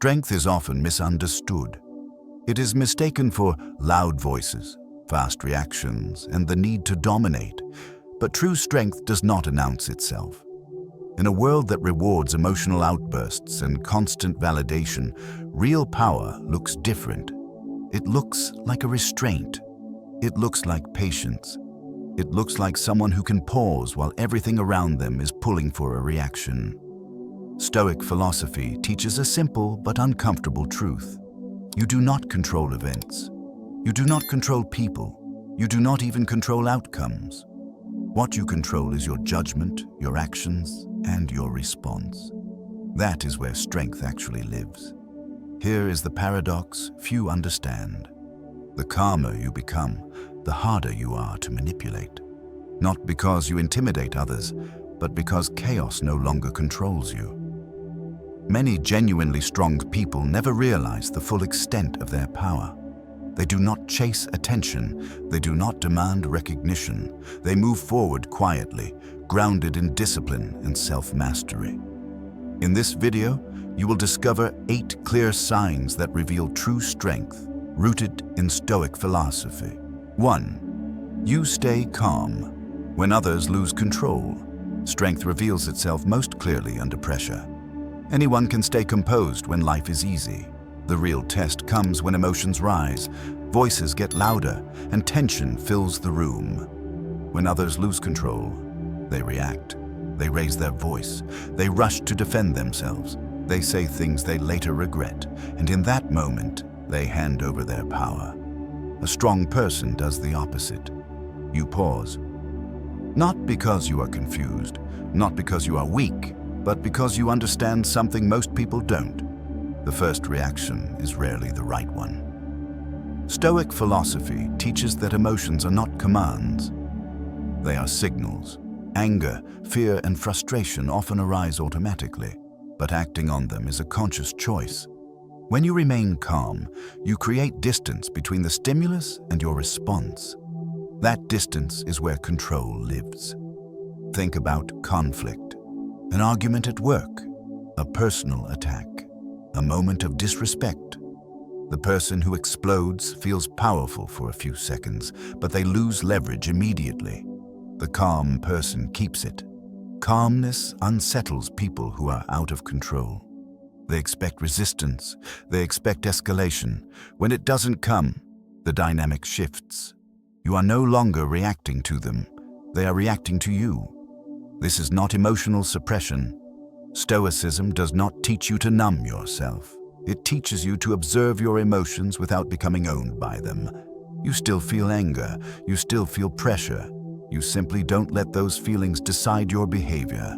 Strength is often misunderstood. It is mistaken for loud voices, fast reactions, and the need to dominate. But true strength does not announce itself. In a world that rewards emotional outbursts and constant validation, real power looks different. It looks like a restraint. It looks like patience. It looks like someone who can pause while everything around them is pulling for a reaction. Stoic philosophy teaches a simple but uncomfortable truth. You do not control events. You do not control people. You do not even control outcomes. What you control is your judgment, your actions, and your response. That is where strength actually lives. Here is the paradox few understand. The calmer you become, the harder you are to manipulate. Not because you intimidate others, but because chaos no longer controls you. Many genuinely strong people never realize the full extent of their power. They do not chase attention. They do not demand recognition. They move forward quietly, grounded in discipline and self-mastery. In this video, you will discover 8 clear signs that reveal true strength, rooted in Stoic philosophy. 1. You stay calm. When others lose control, strength reveals itself most clearly under pressure. Anyone can stay composed when life is easy. The real test comes when emotions rise, voices get louder, and tension fills the room. When others lose control, they react. They raise their voice. They rush to defend themselves. They say things they later regret, and in that moment, they hand over their power. A strong person does the opposite. You pause. Not because you are confused, not because you are weak, but because you understand something most people don't. The first reaction is rarely the right one. Stoic philosophy teaches that emotions are not commands. They are signals. Anger, fear, and frustration often arise automatically, but acting on them is a conscious choice. When you remain calm, you create distance between the stimulus and your response. That distance is where control lives. Think about conflict. An argument at work, a personal attack, a moment of disrespect. The person who explodes feels powerful for a few seconds, but they lose leverage immediately. The calm person keeps it. Calmness unsettles people who are out of control. They expect resistance. They expect escalation. When it doesn't come, the dynamic shifts. You are no longer reacting to them. They are reacting to you. This is not emotional suppression. Stoicism does not teach you to numb yourself. It teaches you to observe your emotions without becoming owned by them. You still feel anger. You still feel pressure. You simply don't let those feelings decide your behavior.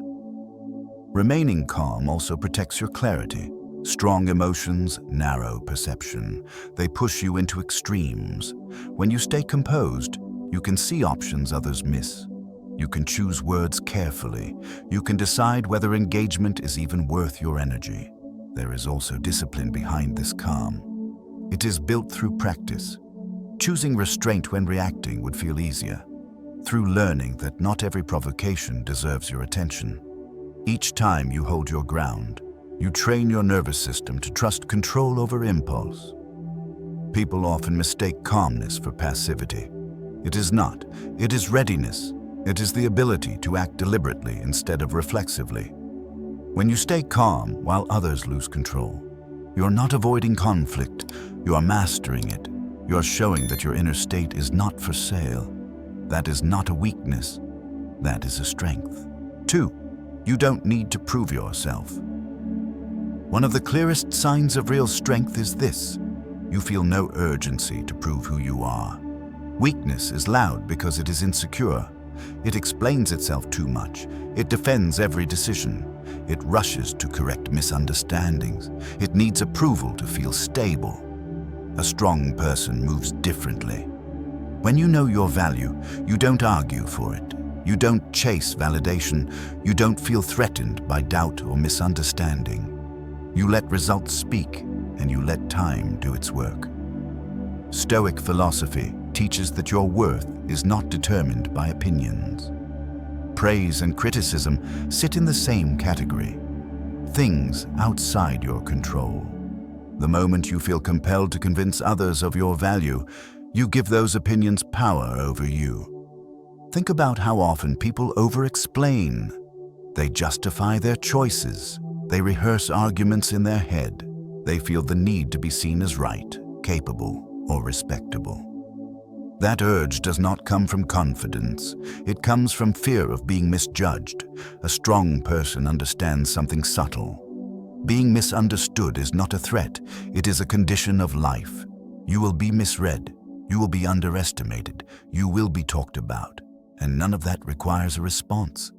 Remaining calm also protects your clarity. Strong emotions narrow perception. They push you into extremes. When you stay composed, you can see options others miss. You can choose words carefully. You can decide whether engagement is even worth your energy. There is also discipline behind this calm. It is built through practice. Choosing restraint when reacting would feel easier. Through learning that not every provocation deserves your attention. Each time you hold your ground, you train your nervous system to trust control over impulse. People often mistake calmness for passivity. It is not. It is readiness. It is the ability to act deliberately instead of reflexively. When you stay calm while others lose control, you are not avoiding conflict. You are mastering it. You are showing that your inner state is not for sale. That is not a weakness. That is a strength. 2. You don't need to prove yourself. One of the clearest signs of real strength is this. You feel no urgency to prove who you are. Weakness is loud because it is insecure. It explains itself too much. It defends every decision. It rushes to correct misunderstandings. It needs approval to feel stable. A strong person moves differently. When you know your value, you don't argue for it. You don't chase validation. You don't feel threatened by doubt or misunderstanding. You let results speak, and you let time do its work. Stoic philosophy teaches that your worth is not determined by opinions. Praise and criticism sit in the same category, things outside your control. The moment you feel compelled to convince others of your value, you give those opinions power over you. Think about how often people over-explain. They justify their choices. They rehearse arguments in their head. They feel the need to be seen as right, capable, or respectable. That urge does not come from confidence. It comes from fear of being misjudged. A strong person understands something subtle. Being misunderstood is not a threat. It is a condition of life. You will be misread. You will be underestimated. You will be talked about. And none of that requires a response.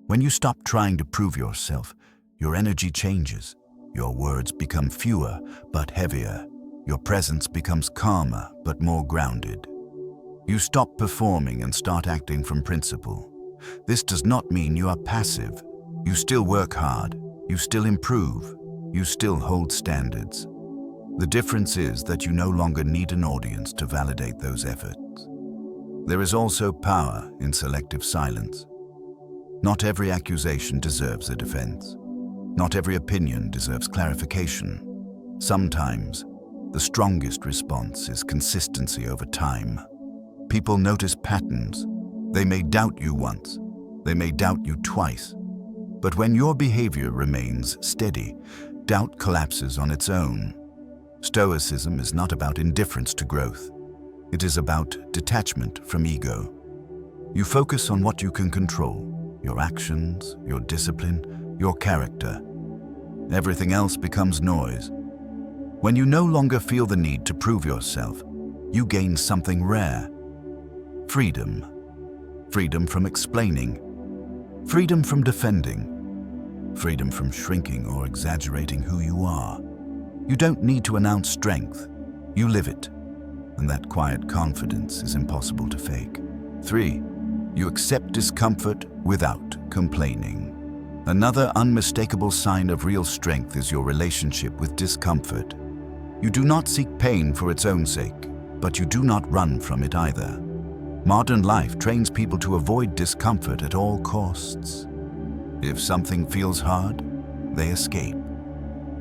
When you stop trying to prove yourself, your energy changes. Your words become fewer but heavier. Your presence becomes calmer but more grounded. You stop performing and start acting from principle. This does not mean you are passive. You still work hard. You still improve. You still hold standards. The difference is that you no longer need an audience to validate those efforts. There is also power in selective silence. Not every accusation deserves a defense. Not every opinion deserves clarification. Sometimes, the strongest response is consistency over time. People notice patterns. They may doubt you once. They may doubt you twice. But when your behavior remains steady, doubt collapses on its own. Stoicism is not about indifference to growth. It is about detachment from ego. You focus on what you can control, your actions, your discipline, your character. Everything else becomes noise. When you no longer feel the need to prove yourself, you gain something rare. Freedom. Freedom from explaining. Freedom from defending. Freedom from shrinking or exaggerating who you are. You don't need to announce strength. You live it. And that quiet confidence is impossible to fake. 3. You accept discomfort without complaining. Another unmistakable sign of real strength is your relationship with discomfort. You do not seek pain for its own sake, but you do not run from it either. Modern life trains people to avoid discomfort at all costs. If something feels hard, they escape.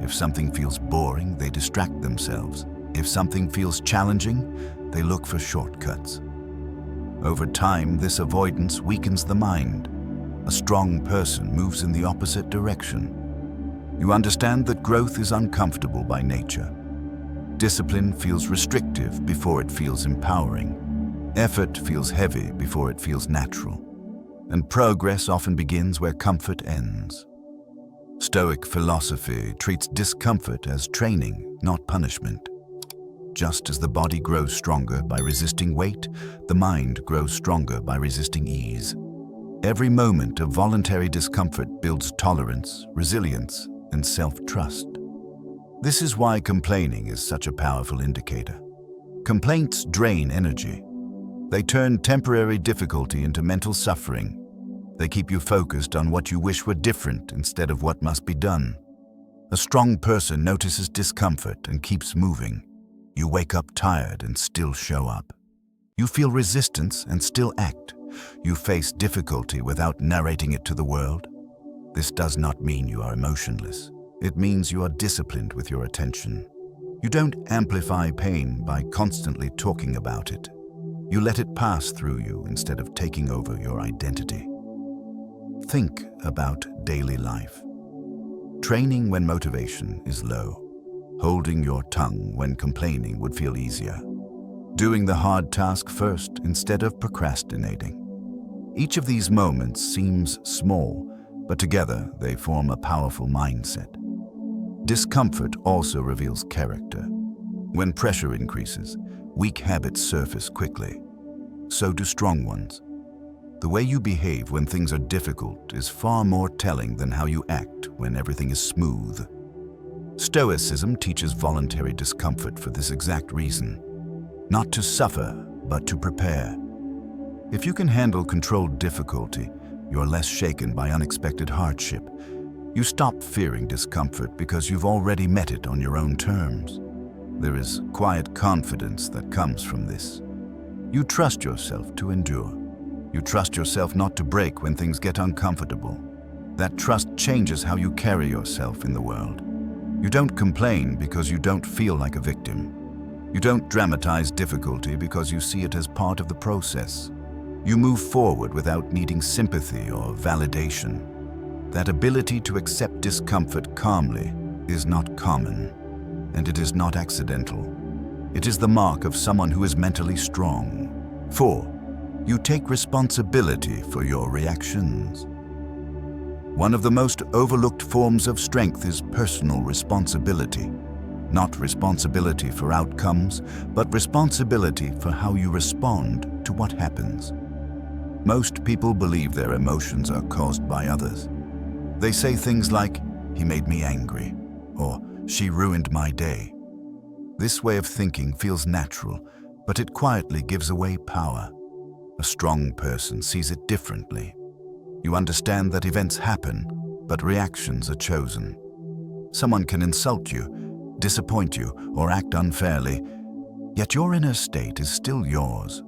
If something feels boring, they distract themselves. If something feels challenging, they look for shortcuts. Over time, this avoidance weakens the mind. A strong person moves in the opposite direction. You understand that growth is uncomfortable by nature. Discipline feels restrictive before it feels empowering. Effort feels heavy before it feels natural. And progress often begins where comfort ends. Stoic philosophy treats discomfort as training, not punishment. Just as the body grows stronger by resisting weight, the mind grows stronger by resisting ease. Every moment of voluntary discomfort builds tolerance, resilience, and self-trust. This is why complaining is such a powerful indicator. Complaints drain energy. They turn temporary difficulty into mental suffering. They keep you focused on what you wish were different instead of what must be done. A strong person notices discomfort and keeps moving. You wake up tired and still show up. You feel resistance and still act. You face difficulty without narrating it to the world. This does not mean you are emotionless. It means you are disciplined with your attention. You don't amplify pain by constantly talking about it. You let it pass through you instead of taking over your identity. Think about daily life. Training when motivation is low. Holding your tongue when complaining would feel easier. Doing the hard task first instead of procrastinating. Each of these moments seems small, but together they form a powerful mindset. Discomfort also reveals character. When pressure increases, weak habits surface quickly. So do strong ones. The way you behave when things are difficult is far more telling than how you act when everything is smooth. Stoicism teaches voluntary discomfort for this exact reason. Not to suffer, but to prepare. If you can handle controlled difficulty, you're less shaken by unexpected hardship. You stop fearing discomfort because you've already met it on your own terms. There is quiet confidence that comes from this. You trust yourself to endure. You trust yourself not to break when things get uncomfortable. That trust changes how you carry yourself in the world. You don't complain because you don't feel like a victim. You don't dramatize difficulty because you see it as part of the process. You move forward without needing sympathy or validation. That ability to accept discomfort calmly is not common, and it is not accidental. It is the mark of someone who is mentally strong. 4. You take responsibility for your reactions. One of the most overlooked forms of strength is personal responsibility. Not responsibility for outcomes, but responsibility for how you respond to what happens. Most people believe their emotions are caused by others. They say things like, "He made me angry," or "She ruined my day." This way of thinking feels natural, but it quietly gives away power. A strong person sees it differently. You understand that events happen, but reactions are chosen. Someone can insult you, disappoint you, or act unfairly, yet your inner state is still yours.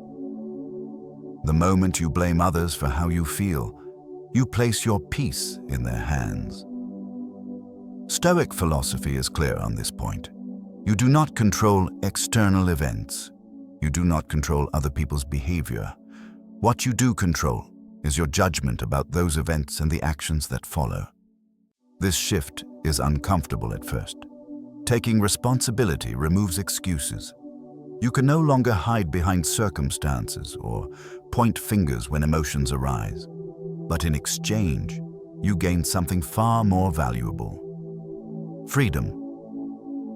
The moment you blame others for how you feel, you place your peace in their hands. Stoic philosophy is clear on this point. You do not control external events. You do not control other people's behavior. What you do control is your judgment about those events and the actions that follow. This shift is uncomfortable at first. Taking responsibility removes excuses. You can no longer hide behind circumstances or point fingers when emotions arise. But in exchange, you gain something far more valuable: freedom.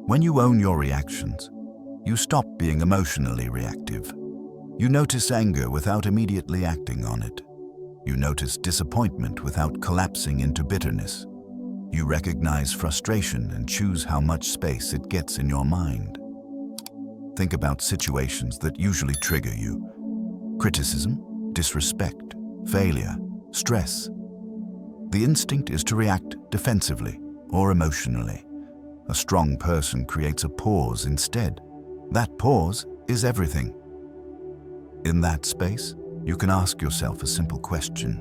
When you own your reactions, you stop being emotionally reactive. You notice anger without immediately acting on it. You notice disappointment without collapsing into bitterness. You recognize frustration and choose how much space it gets in your mind. Think about situations that usually trigger you: criticism, disrespect, failure, stress. The instinct is to react defensively or emotionally. A strong person creates a pause instead. That pause is everything. In that space, you can ask yourself a simple question: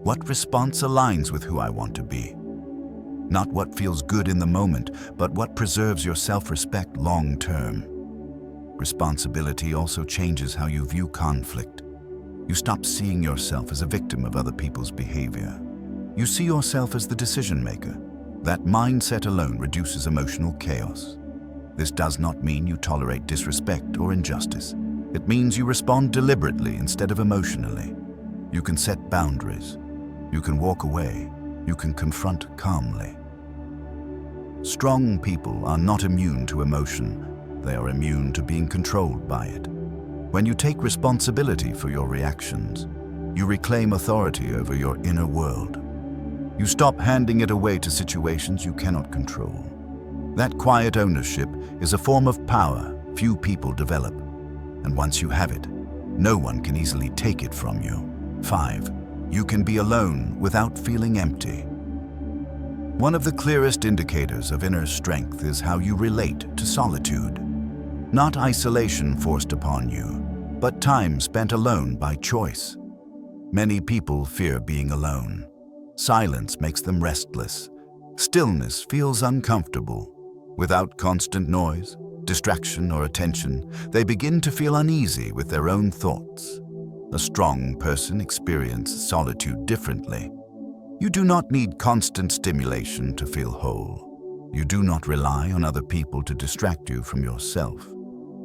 what response aligns with who I want to be? Not what feels good in the moment, but what preserves your self-respect long-term. Responsibility also changes how you view conflict. You stop seeing yourself as a victim of other people's behavior. You see yourself as the decision-maker. That mindset alone reduces emotional chaos. This does not mean you tolerate disrespect or injustice. It means you respond deliberately instead of emotionally. You can set boundaries. You can walk away. You can confront calmly. Strong people are not immune to emotion. They are immune to being controlled by it. When you take responsibility for your reactions, you reclaim authority over your inner world. You stop handing it away to situations you cannot control. That quiet ownership is a form of power few people develop. And once you have it, no one can easily take it from you. 5. You can be alone without feeling empty. One of the clearest indicators of inner strength is how you relate to solitude. Not isolation forced upon you, but time spent alone by choice. Many people fear being alone. Silence makes them restless. Stillness feels uncomfortable. Without constant noise, distraction, or attention, they begin to feel uneasy with their own thoughts. A strong person experiences solitude differently. You do not need constant stimulation to feel whole. You do not rely on other people to distract you from yourself.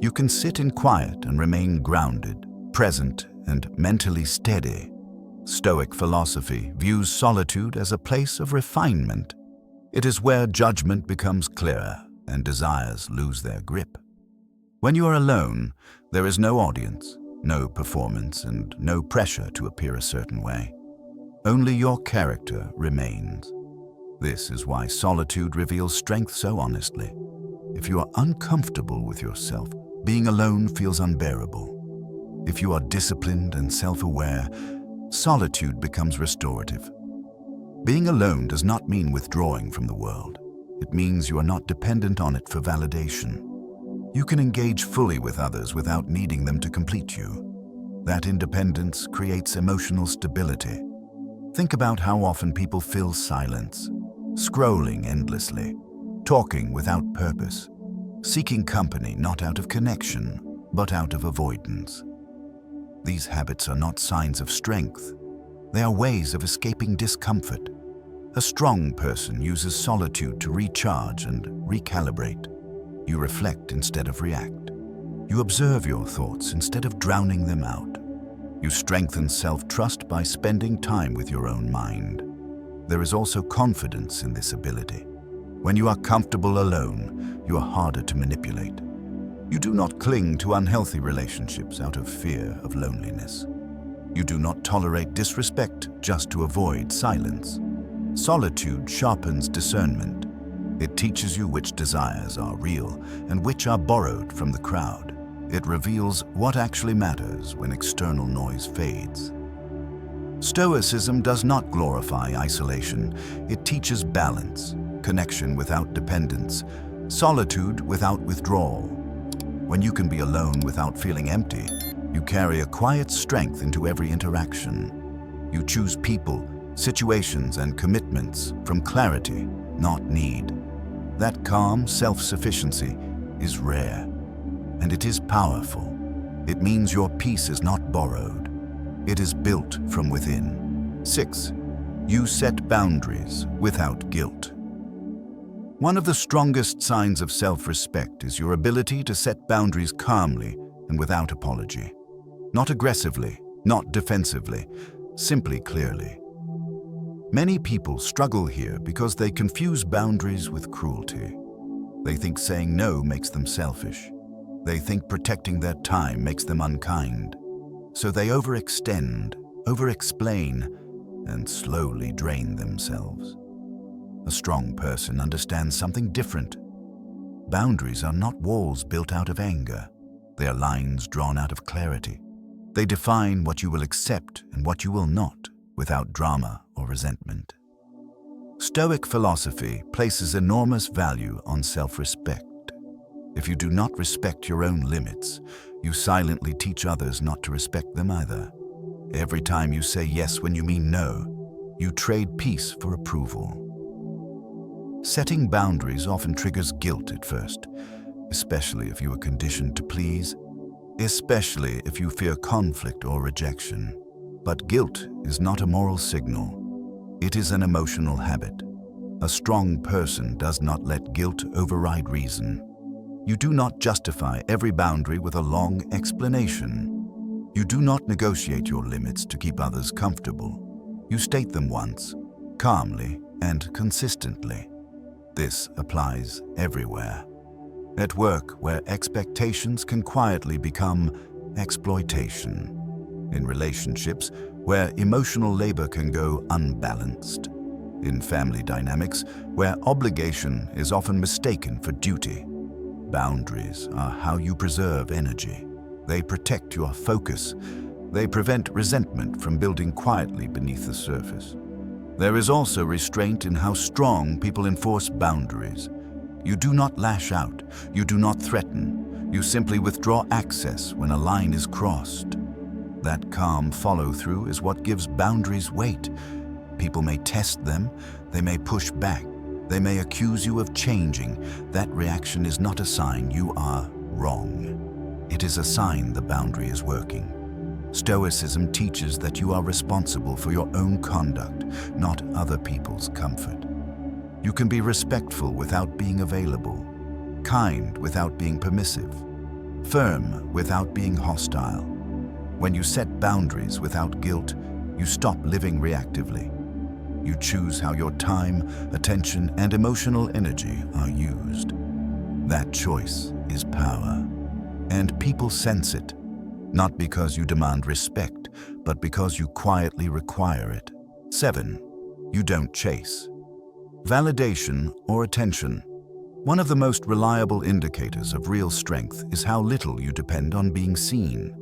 You can sit in quiet and remain grounded, present, and mentally steady. Stoic philosophy views solitude as a place of refinement. It is where judgment becomes clearer and desires lose their grip. When you are alone, there is no audience, no performance, and no pressure to appear a certain way. Only your character remains. This is why solitude reveals strength so honestly. If you are uncomfortable with yourself, being alone feels unbearable. If you are disciplined and self-aware, solitude becomes restorative. Being alone does not mean withdrawing from the world. It means you are not dependent on it for validation. You can engage fully with others without needing them to complete you. That independence creates emotional stability. Think about how often people fill silence, scrolling endlessly, talking without purpose, seeking company not out of connection, but out of avoidance. These habits are not signs of strength. They are ways of escaping discomfort. A strong person uses solitude to recharge and recalibrate. You reflect instead of react. You observe your thoughts instead of drowning them out. You strengthen self-trust by spending time with your own mind. There is also confidence in this ability. When you are comfortable alone, you are harder to manipulate. You do not cling to unhealthy relationships out of fear of loneliness. You do not tolerate disrespect just to avoid silence. Solitude sharpens discernment. It teaches you which desires are real and which are borrowed from the crowd. It reveals what actually matters when external noise fades. Stoicism does not glorify isolation. It teaches balance, connection without dependence, solitude without withdrawal. When you can be alone without feeling empty, you carry a quiet strength into every interaction. You choose people, situations, and commitments from clarity, not need. That calm self-sufficiency is rare, and it is powerful. It means your peace is not borrowed. It is built from within. 6. You set boundaries without guilt. One of the strongest signs of self-respect is your ability to set boundaries calmly and without apology. Not aggressively, not defensively, simply clearly. Many people struggle here because they confuse boundaries with cruelty. They think saying no makes them selfish. They think protecting their time makes them unkind. So they overextend, overexplain, and slowly drain themselves. A strong person understands something different. Boundaries are not walls built out of anger. They are lines drawn out of clarity. They define what you will accept and what you will not, without drama or resentment. Stoic philosophy places enormous value on self-respect. If you do not respect your own limits, you silently teach others not to respect them either. Every time you say yes when you mean no, you trade peace for approval. Setting boundaries often triggers guilt at first, especially if you are conditioned to please, especially if you fear conflict or rejection. But guilt is not a moral signal. It is an emotional habit. A strong person does not let guilt override reason. You do not justify every boundary with a long explanation. You do not negotiate your limits to keep others comfortable. You state them once, calmly and consistently. This applies everywhere. At work, where expectations can quietly become exploitation. In relationships, where emotional labor can go unbalanced. In family dynamics, where obligation is often mistaken for duty. Boundaries are how you preserve energy. They protect your focus. They prevent resentment from building quietly beneath the surface. There is also restraint in how strong people enforce boundaries. You do not lash out. You do not threaten. You simply withdraw access when a line is crossed. That calm follow-through is what gives boundaries weight. People may test them. They may push back. They may accuse you of changing. That reaction is not a sign you are wrong. It is a sign the boundary is working. Stoicism teaches that you are responsible for your own conduct, not other people's comfort. You can be respectful without being available, kind without being permissive, firm without being hostile. When you set boundaries without guilt, you stop living reactively. You choose how your time, attention, and emotional energy are used. That choice is power. And people sense it, not because you demand respect, but because you quietly require it. 7. You don't chase. Validation or attention. One of the most reliable indicators of real strength is how little you depend on being seen.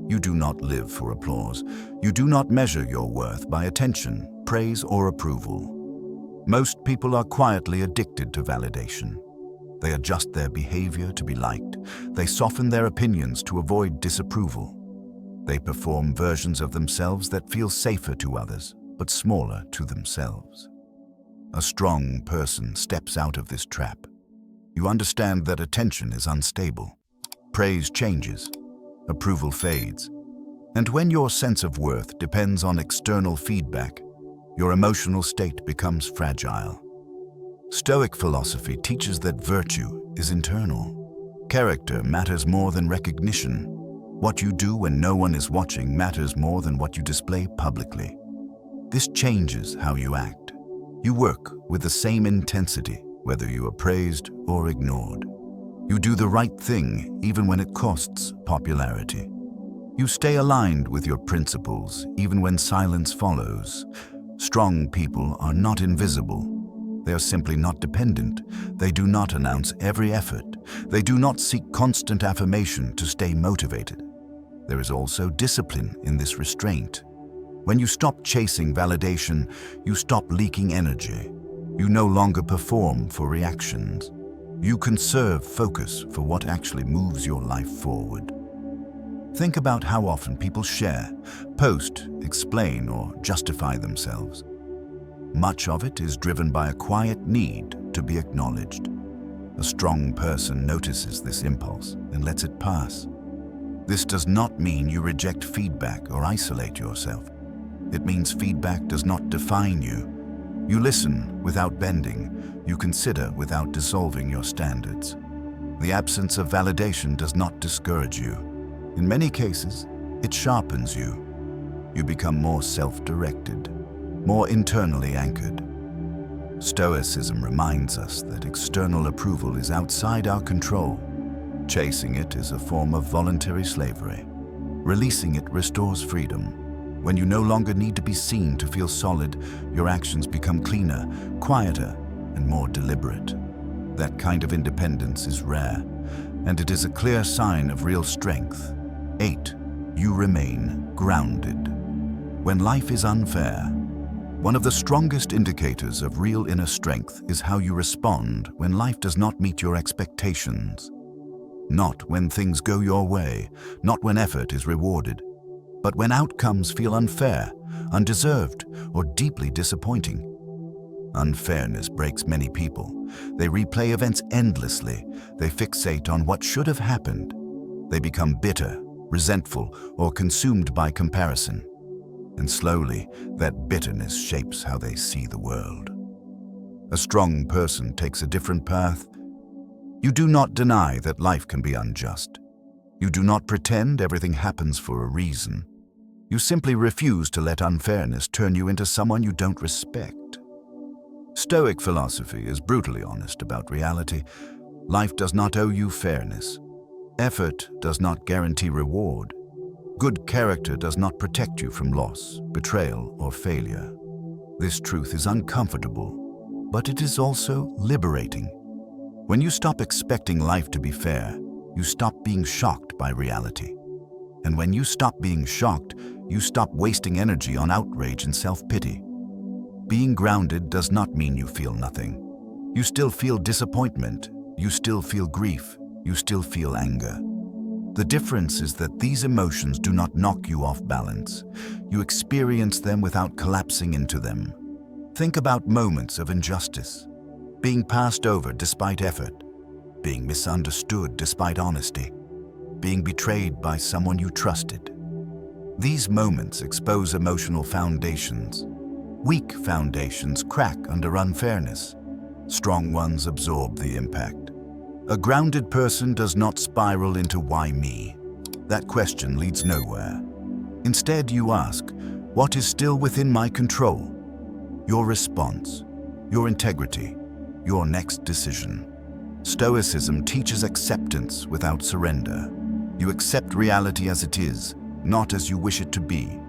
You do not live for applause. You do not measure your worth by attention, praise, or approval. Most people are quietly addicted to validation. They adjust their behavior to be liked. They soften their opinions to avoid disapproval. They perform versions of themselves that feel safer to others, but smaller to themselves. a strong person steps out of this trap. You understand that attention is unstable. Praise changes, approval fades, and when your sense of worth depends on external feedback, your emotional state becomes fragile. Stoic philosophy teaches that virtue is internal. Character matters more than recognition. What you do when no one is watching matters more than what you display publicly. This changes how you act. You work with the same intensity, whether you are praised or ignored. You do the right thing even when it costs popularity. You stay aligned with your principles even when silence follows. Strong people are not invisible. They are simply not dependent. They do not announce every effort. They do not seek constant affirmation to stay motivated. There is also discipline in this restraint. When you stop chasing validation, you stop leaking energy. You no longer perform for reactions. You conserve focus for what actually moves your life forward. Think about how often people share, post, explain, or justify themselves. Much of it is driven by a quiet need to be acknowledged. A strong person notices this impulse and lets it pass. This does not mean you reject feedback or isolate yourself. It means feedback does not define you. You listen without bending. You consider without dissolving your standards. The absence of validation does not discourage you. In many cases, it sharpens you. You become more self-directed, more internally anchored. Stoicism reminds us that external approval is outside our control. Chasing it is a form of voluntary slavery. Releasing it restores freedom. When you no longer need to be seen to feel solid, your actions become cleaner, quieter, and more deliberate. That kind of independence is rare, and it is a clear sign of real strength. 8. You remain grounded. When life is unfair, one of the strongest indicators of real inner strength is how you respond when life does not meet your expectations. Not when things go your way, not when effort is rewarded, but when outcomes feel unfair, undeserved, or deeply disappointing. Unfairness breaks many people. They replay events endlessly. They fixate on what should have happened. They become bitter, resentful, or consumed by comparison. And slowly, that bitterness shapes how they see the world. A strong person takes a different path. You do not deny that life can be unjust. You do not pretend everything happens for a reason. You simply refuse to let unfairness turn you into someone you don't respect. Stoic philosophy is brutally honest about reality. Life does not owe you fairness. Effort does not guarantee reward. Good character does not protect you from loss, betrayal, or failure. This truth is uncomfortable, but it is also liberating. When you stop expecting life to be fair, you stop being shocked by reality. And when you stop being shocked, you stop wasting energy on outrage and self-pity. Being grounded does not mean you feel nothing. You still feel disappointment, you still feel grief, you still feel anger. The difference is that these emotions do not knock you off balance. You experience them without collapsing into them. Think about moments of injustice, being passed over despite effort, being misunderstood despite honesty, being betrayed by someone you trusted. These moments expose emotional foundations. Weak foundations crack under unfairness. Strong ones absorb the impact. A grounded person does not spiral into "why me?" That question leads nowhere. Instead, you ask, what is still within my control? Your response, your integrity, your next decision. Stoicism teaches acceptance without surrender. You accept reality as it is, not as you wish it to be.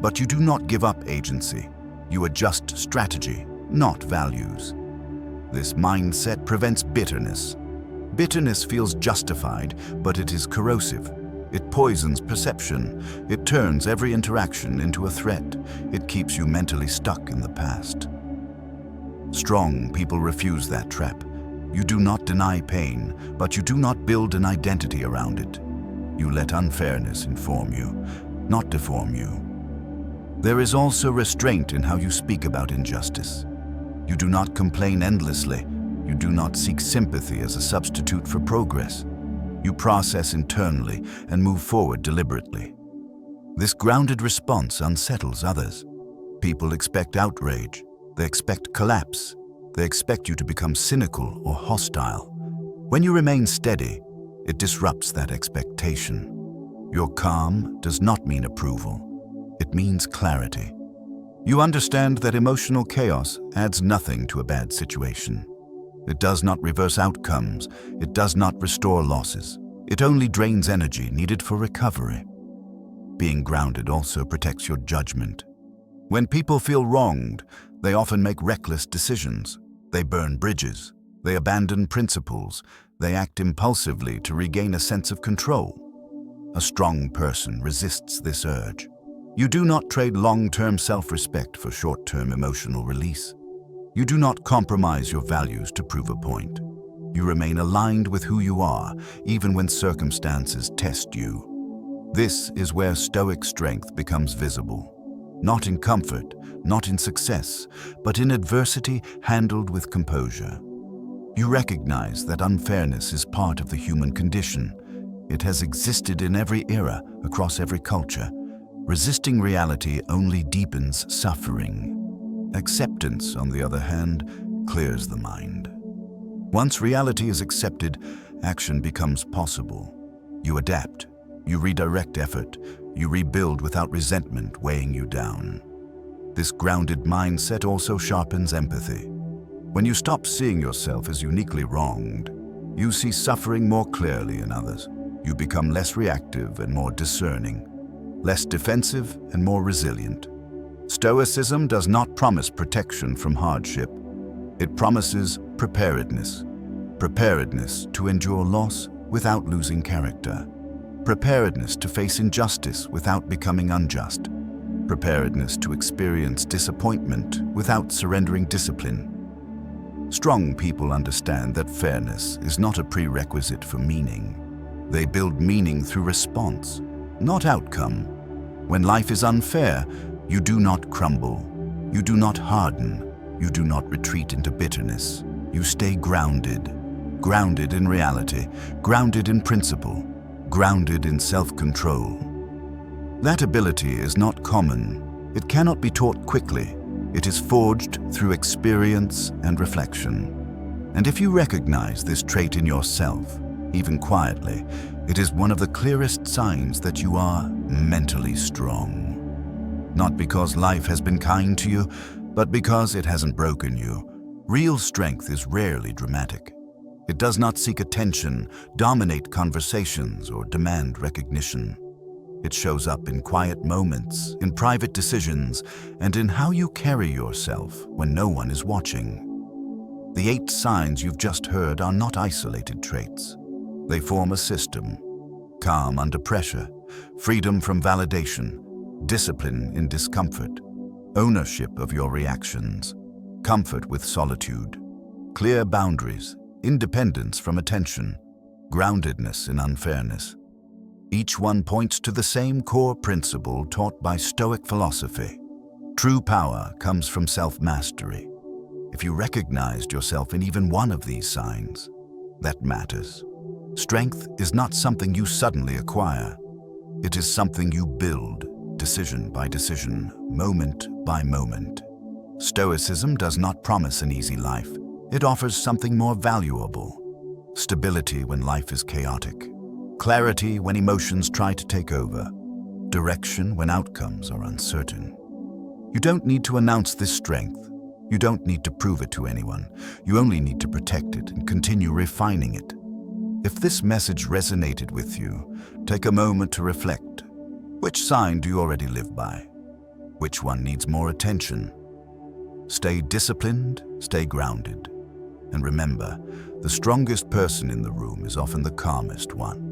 But you do not give up agency. You adjust strategy, not values. This mindset prevents bitterness. Bitterness feels justified, but it is corrosive. It poisons perception. It turns every interaction into a threat. It keeps you mentally stuck in the past. Strong people refuse that trap. You do not deny pain, but you do not build an identity around it. You let unfairness inform you, not deform you. There is also restraint in how you speak about injustice. You do not complain endlessly. You do not seek sympathy as a substitute for progress. You process internally and move forward deliberately. This grounded response unsettles others. People expect outrage. They expect collapse. They expect you to become cynical or hostile. When you remain steady, it disrupts that expectation. Your calm does not mean approval. It means clarity. You understand that emotional chaos adds nothing to a bad situation. It does not reverse outcomes. It does not restore losses. It only drains energy needed for recovery. Being grounded also protects your judgment. When people feel wronged, they often make reckless decisions. They burn bridges. They abandon principles. They act impulsively to regain a sense of control. A strong person resists this urge. You do not trade long-term self-respect for short-term emotional release. You do not compromise your values to prove a point. You remain aligned with who you are, even when circumstances test you. This is where Stoic strength becomes visible. Not in comfort, not in success, but in adversity handled with composure. You recognize that unfairness is part of the human condition. It has existed in every era, across every culture. Resisting reality only deepens suffering. Acceptance, on the other hand, clears the mind. Once reality is accepted, action becomes possible. You adapt. You redirect effort. You rebuild without resentment weighing you down. This grounded mindset also sharpens empathy. When you stop seeing yourself as uniquely wronged, you see suffering more clearly in others. You become less reactive and more discerning, less defensive and more resilient. Stoicism does not promise protection from hardship. It promises preparedness. Preparedness to endure loss without losing character. Preparedness to face injustice without becoming unjust. Preparedness to experience disappointment without surrendering discipline. Strong people understand that fairness is not a prerequisite for meaning. They build meaning through response, not outcome. When life is unfair, you do not crumble. You do not harden. You do not retreat into bitterness. You stay grounded. Grounded in reality, grounded in principle, grounded in self-control. That ability is not common. It cannot be taught quickly. It is forged through experience and reflection. And if you recognize this trait in yourself, even quietly, it is one of the clearest signs that you are mentally strong. Not because life has been kind to you, but because it hasn't broken you. Real strength is rarely dramatic. It does not seek attention, dominate conversations, or demand recognition. It shows up in quiet moments, in private decisions, and in how you carry yourself when no one is watching. The 8 signs you've just heard are not isolated traits. They form a system. Calm under pressure, freedom from validation, discipline in discomfort, ownership of your reactions, comfort with solitude, clear boundaries, independence from attention, groundedness in unfairness. Each one points to the same core principle taught by Stoic philosophy. True power comes from self-mastery. If you recognized yourself in even one of these signs, that matters. Strength is not something you suddenly acquire. It is something you build, decision by decision, moment by moment. Stoicism does not promise an easy life. It offers something more valuable. Stability when life is chaotic. Clarity when emotions try to take over. Direction when outcomes are uncertain. You don't need to announce this strength. You don't need to prove it to anyone. You only need to protect it and continue refining it. If this message resonated with you, take a moment to reflect. Which sign do you already live by? Which one needs more attention? Stay disciplined, stay grounded. And remember, the strongest person in the room is often the calmest one.